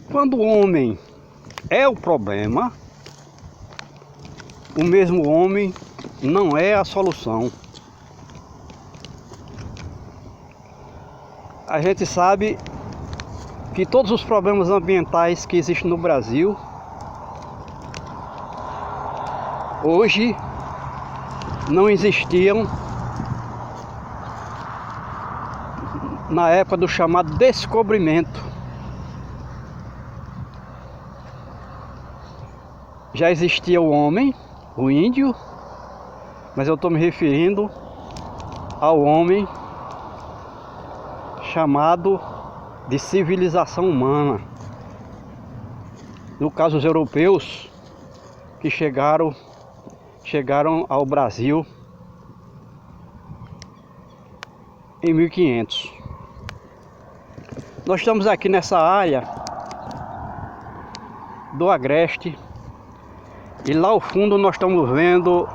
Quando o homem é o problema, o mesmo homem não é a solução. A gente sabe que todos os problemas ambientais que existem no Brasil hoje não existiam na época do chamado descobrimento. Já existia o homem, o índio, mas eu estou me referindo ao homem chamado de civilização humana. No caso, os europeus que chegaram ao Brasil em 1500. Nós estamos aqui nessa área do Agreste e lá ao fundo nós estamos vendo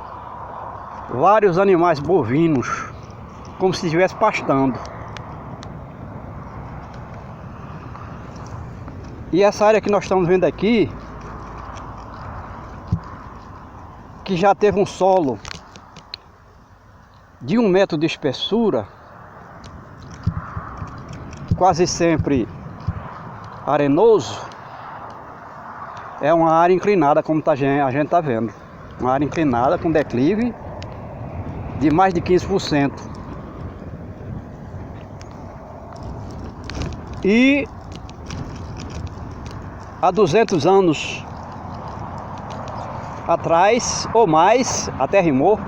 vários animais bovinos, como se estivesse pastando. E essa área que nós estamos vendo aqui, que já teve um solo de 1 metro de espessura, quase sempre arenoso, é uma área inclinada, como a gente está vendo. Uma área inclinada com declive de mais de 15%. E há 200 anos atrás, ou mais, até rimou,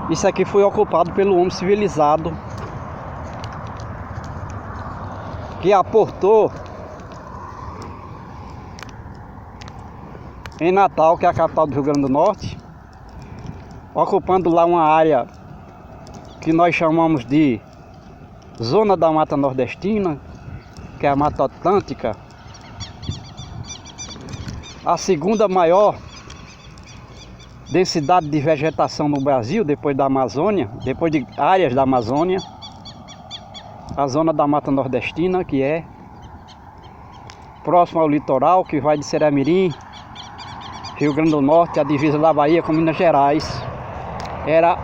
isso aqui foi ocupado pelo homem civilizado, que aportou em Natal, que é a capital do Rio Grande do Norte, ocupando lá uma área que nós chamamos de Zona da Mata Nordestina, que é a Mata Atlântica, a segunda maior densidade de vegetação no Brasil, depois da Amazônia, depois de áreas da Amazônia, a Zona da Mata Nordestina, que é próximo ao litoral, que vai de Ceramirim, Rio Grande do Norte, a divisa da Bahia com Minas Gerais. Era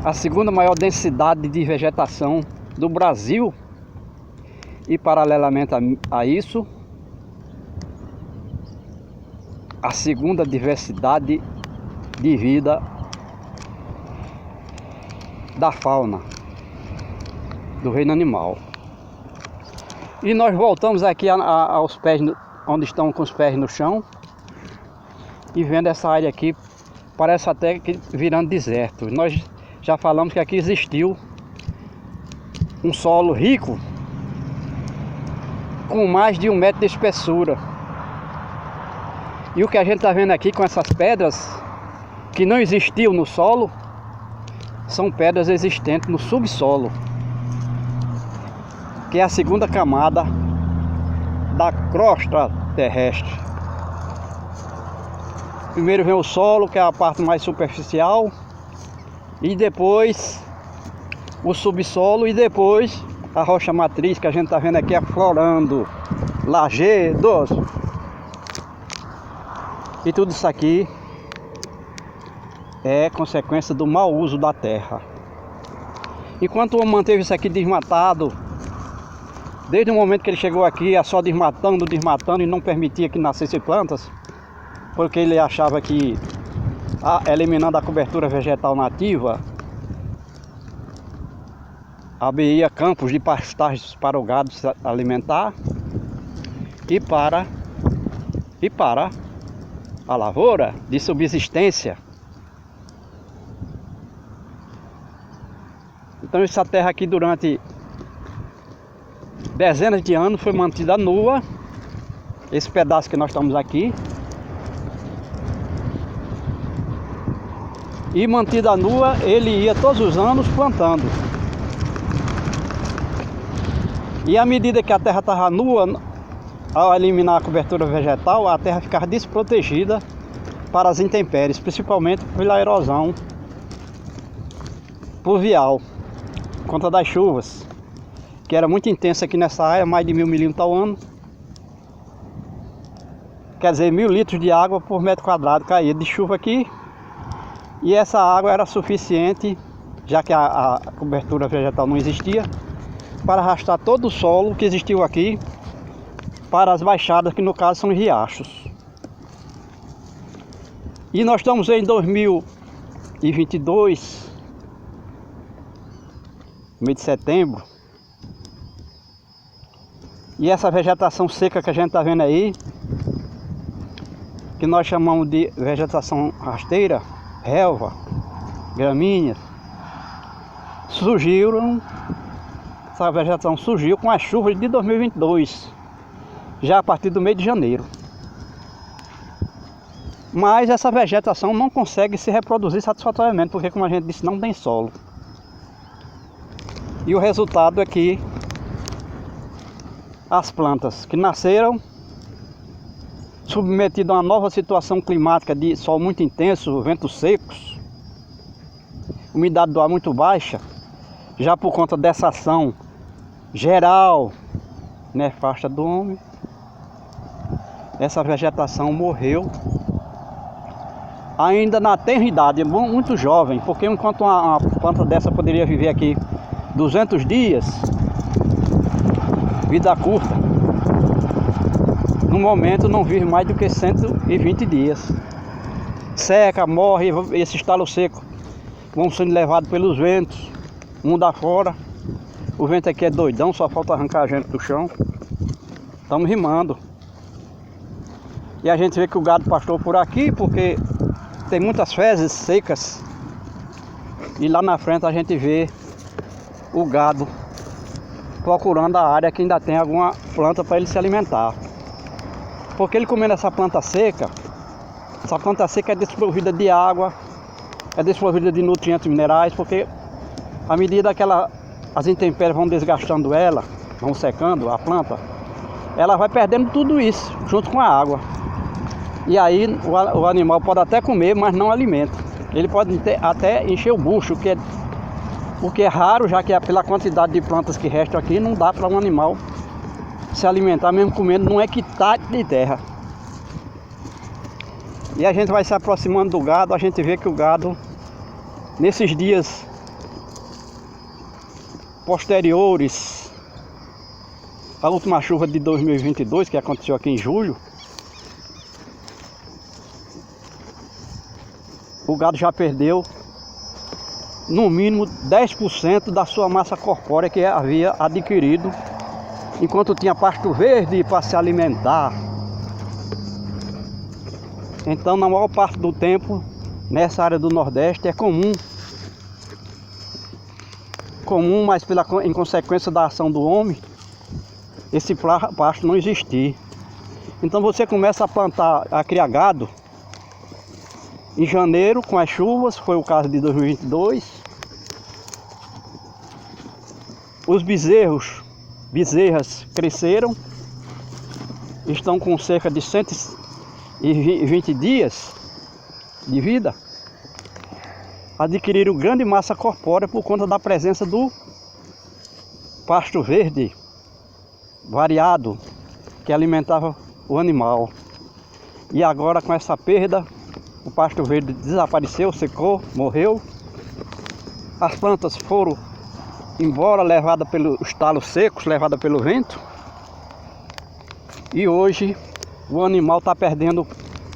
a segunda maior densidade de vegetação do Brasil e, paralelamente a isso, a segunda diversidade de vida da fauna do reino animal. E nós voltamos aqui aos pés, onde estão com os pés no chão, e vendo essa área aqui, parece até que virando deserto. Nós já falamos que aqui existiu um solo rico com mais de 1 metro de espessura. E o que a gente está vendo aqui com essas pedras que não existiam no solo, são pedras existentes no subsolo, que é a segunda camada da crosta terrestre. Primeiro vem o solo, que é a parte mais superficial, e depois o subsolo, e depois a rocha matriz, que a gente está vendo aqui aflorando, lajedos. E tudo isso aqui é consequência do mau uso da terra. Enquanto o homem manteve isso aqui desmatado, desde o momento que ele chegou aqui, só desmatando e não permitia que nascessem plantas, porque ele achava que, eliminando a cobertura vegetal nativa, abriria campos de pastagens para o gado se alimentar e para a lavoura de subsistência. Então essa terra aqui durante dezenas de anos foi mantida nua. Esse pedaço que nós estamos aqui, e mantida nua, ele ia todos os anos plantando. E à medida que a terra estava nua, ao eliminar a cobertura vegetal, a terra ficava desprotegida para as intempéries, principalmente pela erosão pluvial, por conta das chuvas. que era muito intensa aqui nessa área, mais de 1000 milímetros ao ano. Quer dizer, 1000 litros de água por metro quadrado caía de chuva aqui. E essa água era suficiente, já que a cobertura vegetal não existia, para arrastar todo o solo que existiu aqui para as baixadas, que no caso são riachos. E nós estamos em 2022, mês de setembro, e essa vegetação seca que a gente está vendo aí, que nós chamamos de vegetação rasteira, relva, gramíneas, essa vegetação surgiu com as chuvas de 2022, já a partir do mês de janeiro. Mas essa vegetação não consegue se reproduzir satisfatoriamente, porque, como a gente disse, não tem solo. E o resultado é que as plantas que nasceram submetidas a uma nova situação climática de sol muito intenso, ventos secos, umidade do ar muito baixa, já por conta dessa ação geral nefasta do homem, essa vegetação morreu ainda na tenra idade, muito jovem, porque enquanto uma planta dessa poderia viver aqui 200 dias, vida curta, no momento não vive mais do que 120 dias. Seca, morre, esse estalo seco vão sendo levados pelos ventos, mundo afora. O vento aqui é doidão, só falta arrancar a gente do chão. Estamos rimando. E a gente vê que o gado pastou por aqui, porque tem muitas fezes secas. E lá na frente a gente vê o gado procurando a área que ainda tem alguma planta para ele se alimentar. Porque ele comendo essa planta seca é desprovida de água, é desprovida de nutrientes minerais, porque à medida que as intempéries vão desgastando ela, vão secando a planta, ela vai perdendo tudo isso junto com a água. E aí o animal pode até comer, mas não alimenta. Ele pode até encher o bucho, o que é raro, já que pela quantidade de plantas que restam aqui, não dá para um animal se alimentar mesmo comendo num hectare de terra. E a gente vai se aproximando do gado, a gente vê que o gado, nesses dias posteriores à última chuva de 2022, que aconteceu aqui em julho, o gado já perdeu no mínimo 10% da sua massa corpórea que havia adquirido enquanto tinha pasto verde para se alimentar. Então, na maior parte do tempo, nessa área do Nordeste, é comum, mas em consequência da ação do homem, esse pasto não existir. Então você começa a plantar, a criar gado em janeiro com as chuvas, foi o caso de 2022. Os bezerras cresceram, estão com cerca de 120 dias de vida, adquiriram grande massa corpórea por conta da presença do pasto verde variado que alimentava o animal. E agora, com essa perda, o pasto verde desapareceu, secou, morreu. As plantas foram embora, levada pelos talos secos, levada pelo vento. E hoje o animal está perdendo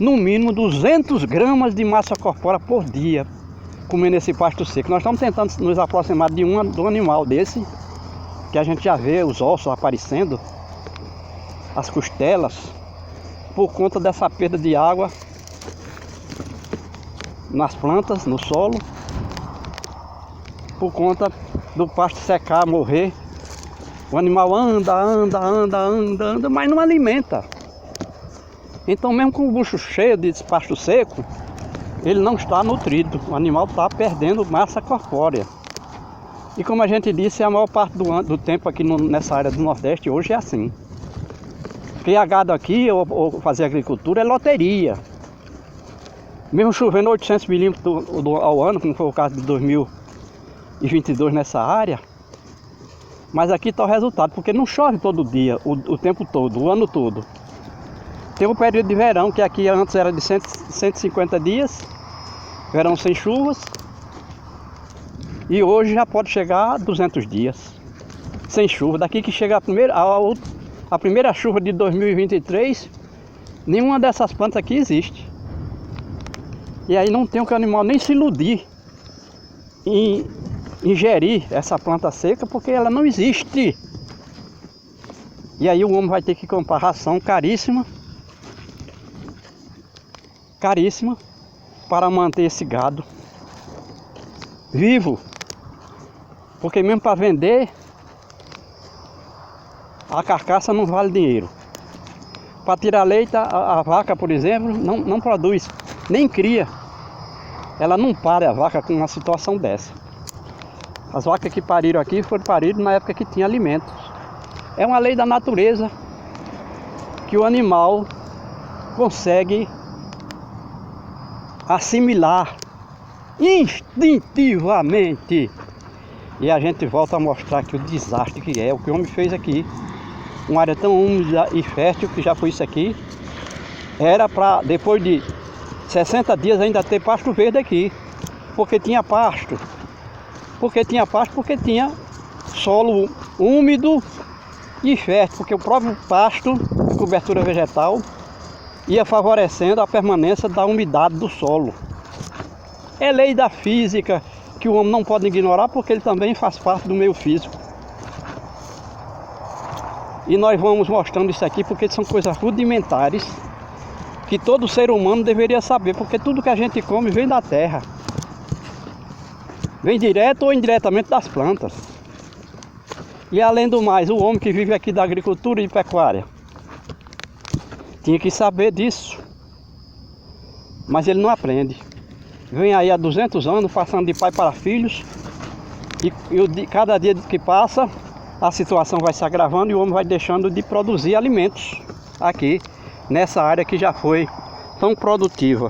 no mínimo 200 gramas de massa corpórea por dia, comendo esse pasto seco. Nós estamos tentando nos aproximar de um animal desse, que a gente já vê os ossos aparecendo, as costelas, por conta dessa perda de água nas plantas, no solo, por conta do pasto secar, morrer. O animal anda, mas não alimenta. Então, mesmo com o bucho cheio de pasto seco, ele não está nutrido. O animal está perdendo massa corpórea. E como a gente disse, a maior parte do tempo aqui nessa área do Nordeste hoje é assim. Criar gado aqui ou fazer agricultura é loteria. Mesmo chovendo 800 milímetros ao ano, como foi o caso de 2022 nessa área, Mas aqui está o resultado, porque não chove todo dia, o tempo todo, o ano todo. Tem um período de verão, que aqui antes era de 150 dias, verão sem chuvas. E hoje já pode chegar a 200 dias, sem chuva. Daqui que chega a primeira chuva de 2023, nenhuma dessas plantas aqui existe. E aí não tem o que o animal nem se iludir em ingerir essa planta seca, porque ela não existe. E aí o homem vai ter que comprar ração caríssima, para manter esse gado vivo. Porque mesmo para vender, a carcaça não vale dinheiro. Para tirar leite, a vaca, por exemplo, não produz, nem cria. Ela não para a vaca com uma situação dessa. As vacas que pariram aqui foram paridas na época que tinha alimentos. É uma lei da natureza que o animal consegue assimilar instintivamente. E a gente volta a mostrar aqui o desastre que é, o que o homem fez aqui. Uma área tão úmida e fértil que já foi isso aqui. Era para depois de 60 dias ainda ter pasto verde aqui. Porque tinha pasto. Porque tinha solo úmido e fértil. Porque o próprio pasto, cobertura vegetal, ia favorecendo a permanência da umidade do solo. É lei da física que o homem não pode ignorar, porque ele também faz parte do meio físico. E nós vamos mostrando isso aqui porque são coisas rudimentares que todo ser humano deveria saber, porque tudo que a gente come vem da terra. Vem direto ou indiretamente das plantas. E além do mais, o homem que vive aqui da agricultura e pecuária tinha que saber disso. Mas ele não aprende. Vem aí há 200 anos, passando de pai para filhos. E cada dia que passa, a situação vai se agravando e o homem vai deixando de produzir alimentos aqui, nessa área que já foi tão produtiva.